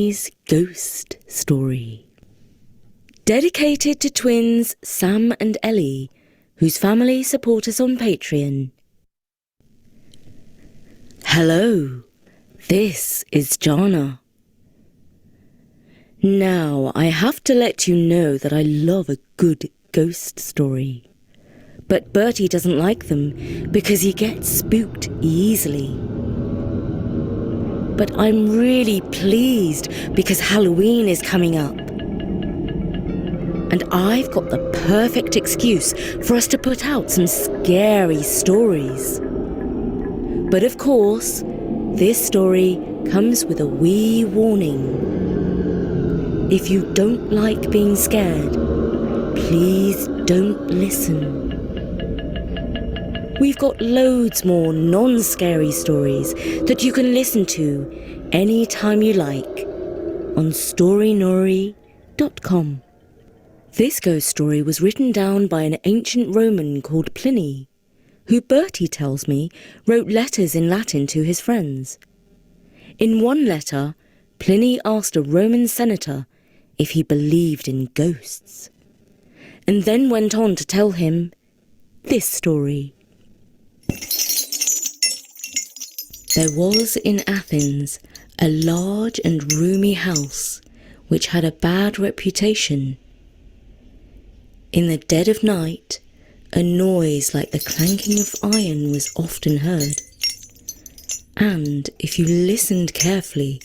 Today's ghost story. Dedicated to twins Sam and Ellie, whose family support us on Patreon. Hello, this is Jana. Now, I have to let you know that I love a good ghost story. But Bertie doesn't like them because he gets spooked easily. But I'm really pleased because Halloween is coming up. And I've got the perfect excuse for us to put out some scary stories. But of course, this story comes with a wee warning. If you don't like being scared, please don't listen. We've got loads more non-scary stories that you can listen to anytime you like on STORYNORY.com. This ghost story was written down by an ancient Roman called Pliny, who Bertie tells me wrote letters in Latin to his friends. In one letter, Pliny asked a Roman senator if he believed in ghosts, and then went on to tell him this story. There was in Athens a large and roomy house which had a bad reputation. In the dead of night, a noise like the clanking of iron was often heard, and if you listened carefully,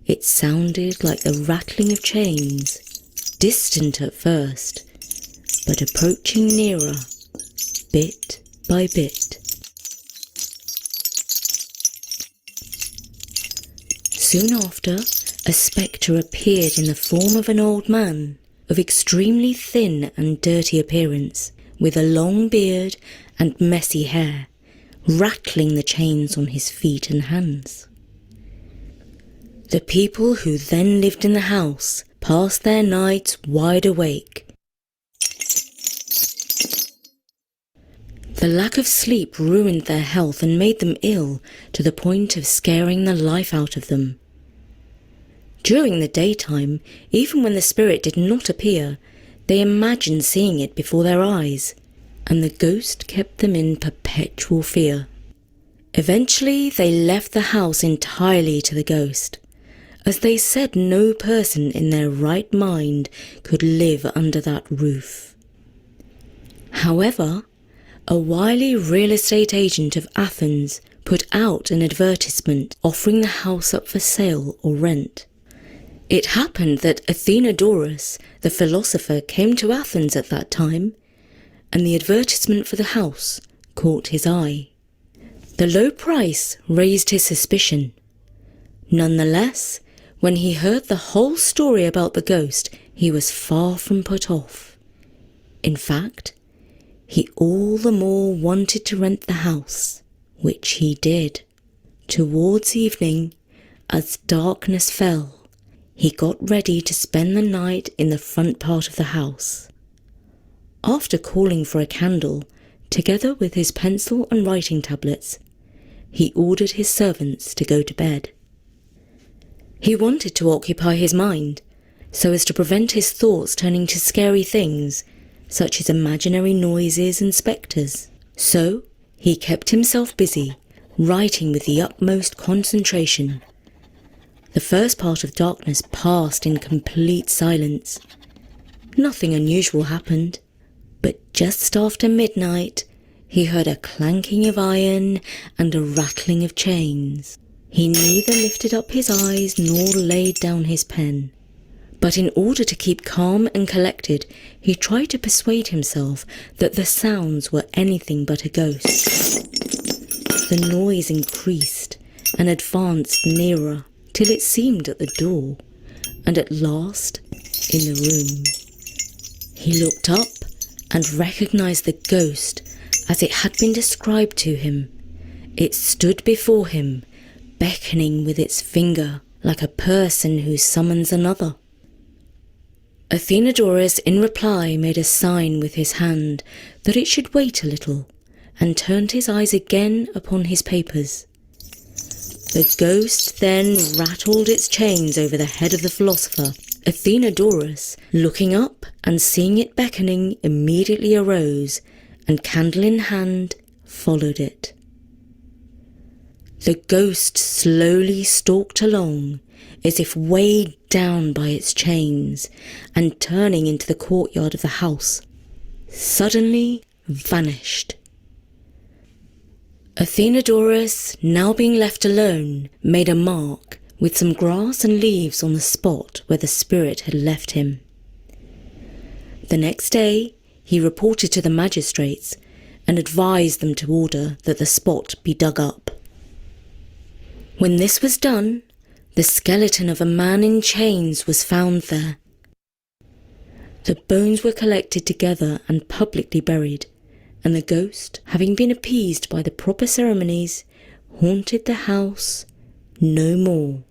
it sounded like the rattling of chains, distant at first, but approaching nearer, bit by bit. Soon after, a spectre appeared in the form of an old man, of extremely thin and dirty appearance, with a long beard and messy hair, rattling the chains on his feet and hands. The people who then lived in the house passed their nights wide awake. The lack of sleep ruined their health and made them ill to the point of scaring the life out of them. During the daytime, even when the spirit did not appear, they imagined seeing it before their eyes, and the ghost kept them in perpetual fear. Eventually, they left the house entirely to the ghost, as they said no person in their right mind could live under that roof. However, a wily real estate agent of Athens put out an advertisement offering the house up for sale or rent. It happened that Athenodorus, the philosopher, came to Athens at that time, and the advertisement for the house caught his eye. The low price raised his suspicion. Nonetheless, when he heard the whole story about the ghost, he was far from put off. In fact, he all the more wanted to rent the house, which he did. Towards evening, as darkness fell, he got ready to spend the night in the front part of the house. After calling for a candle, together with his pencil and writing tablets, he ordered his servants to go to bed. He wanted to occupy his mind, so as to prevent his thoughts turning to scary things, such as imaginary noises and spectres. So, he kept himself busy, writing with the utmost concentration. The first part of darkness passed in complete silence. Nothing unusual happened, but just after midnight, he heard a clanking of iron and a rattling of chains. He neither lifted up his eyes nor laid down his pen. But in order to keep calm and collected, he tried to persuade himself that the sounds were anything but a ghost. The noise increased and advanced nearer, till it seemed at the door, and at last in the room. He looked up and recognized the ghost as it had been described to him. It stood before him, beckoning with its finger like a person who summons another. Athenodorus in reply made a sign with his hand that it should wait a little, and turned his eyes again upon his papers. The ghost then rattled its chains over the head of the philosopher. Athenodorus, looking up and seeing it beckoning, immediately arose, and candle in hand, followed it. The ghost slowly stalked along, as if weighed down by its chains, and turning into the courtyard of the house, suddenly vanished. Athenodorus, now being left alone, made a mark with some grass and leaves on the spot where the spirit had left him. The next day he reported to the magistrates and advised them to order that the spot be dug up. When this was done, the skeleton of a man in chains was found there. The bones were collected together and publicly buried, and the ghost, having been appeased by the proper ceremonies, haunted the house no more.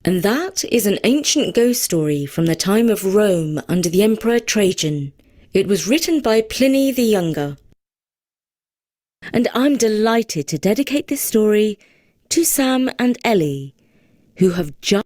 And that is an ancient ghost story from the time of Rome under the Emperor Trajan. It was written by Pliny the Younger. And I'm delighted to dedicate this story to Sam and Ellie, who have just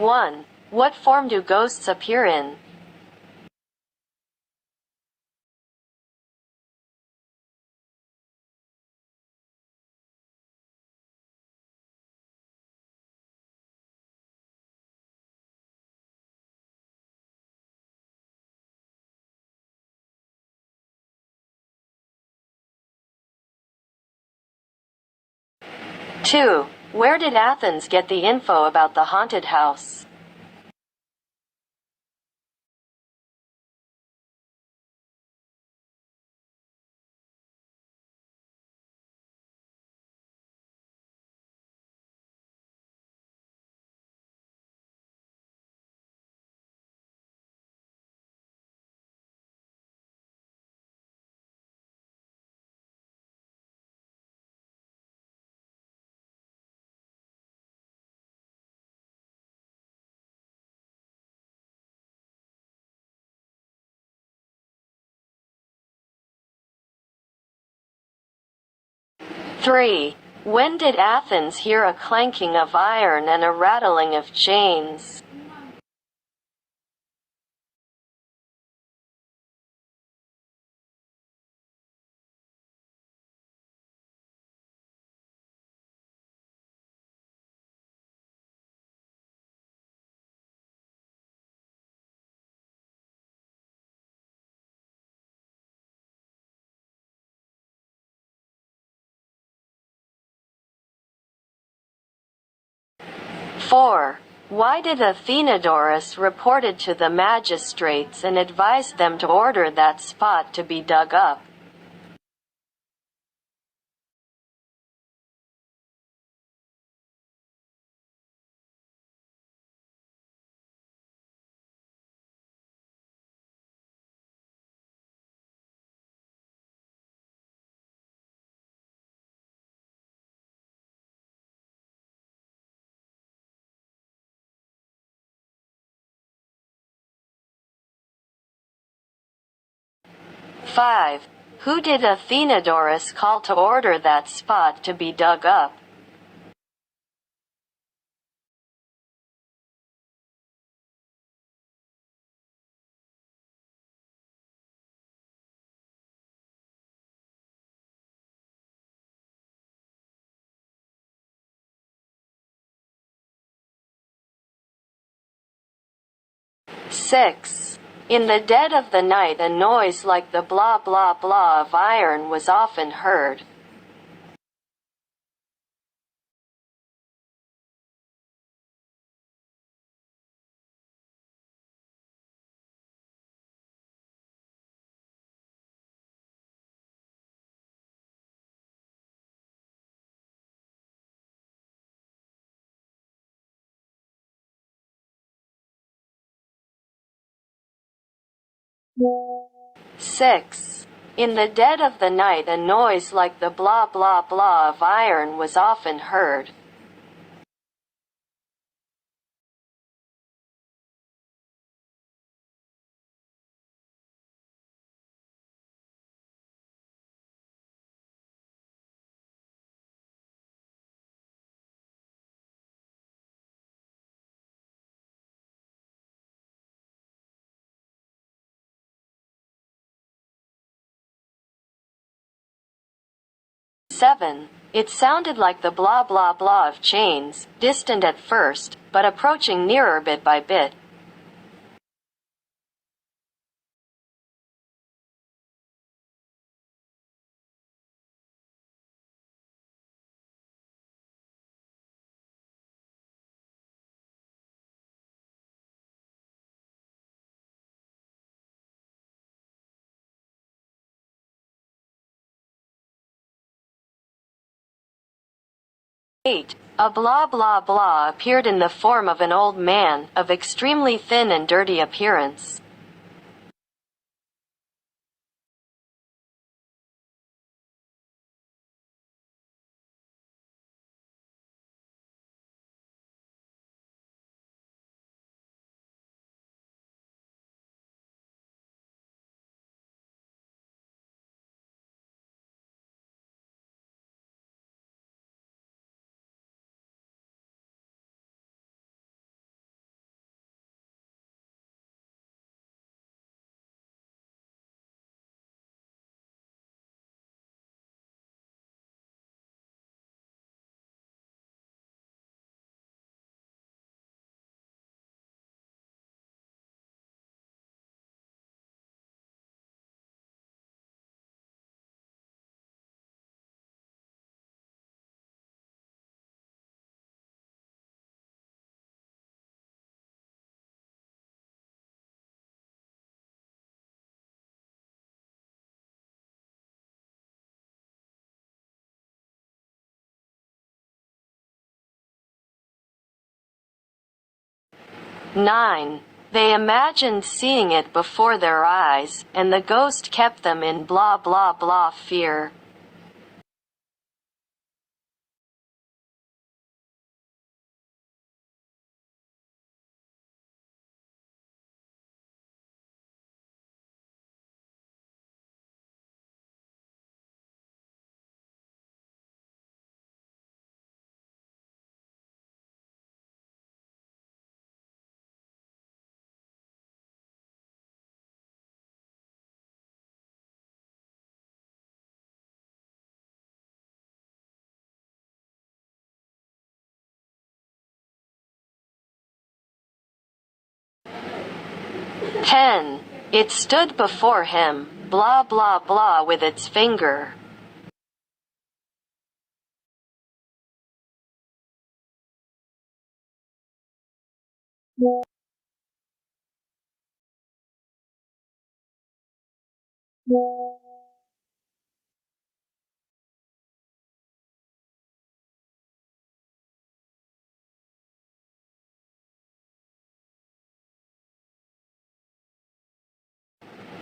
One. What form do ghosts appear in? Two. Where did Athens get the info about the haunted house? Three. When did Athens hear a clanking of iron and a rattling of chains? Four. Why did Athenodorus reported to the magistrates and advised them to order that spot to be dug up? Five. Who did Athenodorus call to order that spot to be dug up? Six. In the dead of the night a noise like the blah blah blah of iron was often heard. 6. In the dead of the night a noise like the blah blah blah of iron was often heard. Seven. It sounded like the blah blah blah of chains, distant at first, but approaching nearer bit by bit. Eight. A blah blah blah appeared in the form of an old man, of extremely thin and dirty appearance. Nine. They imagined seeing it before their eyes, and the ghost kept them in blah blah blah fear. Ten. It stood before him, blah blah blah with its finger.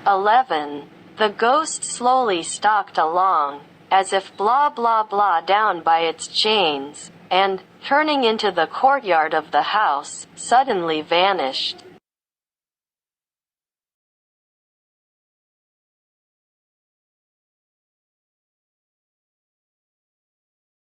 11. The ghost slowly stalked along, as if blah blah blah down by its chains, and, turning into the courtyard of the house, suddenly vanished.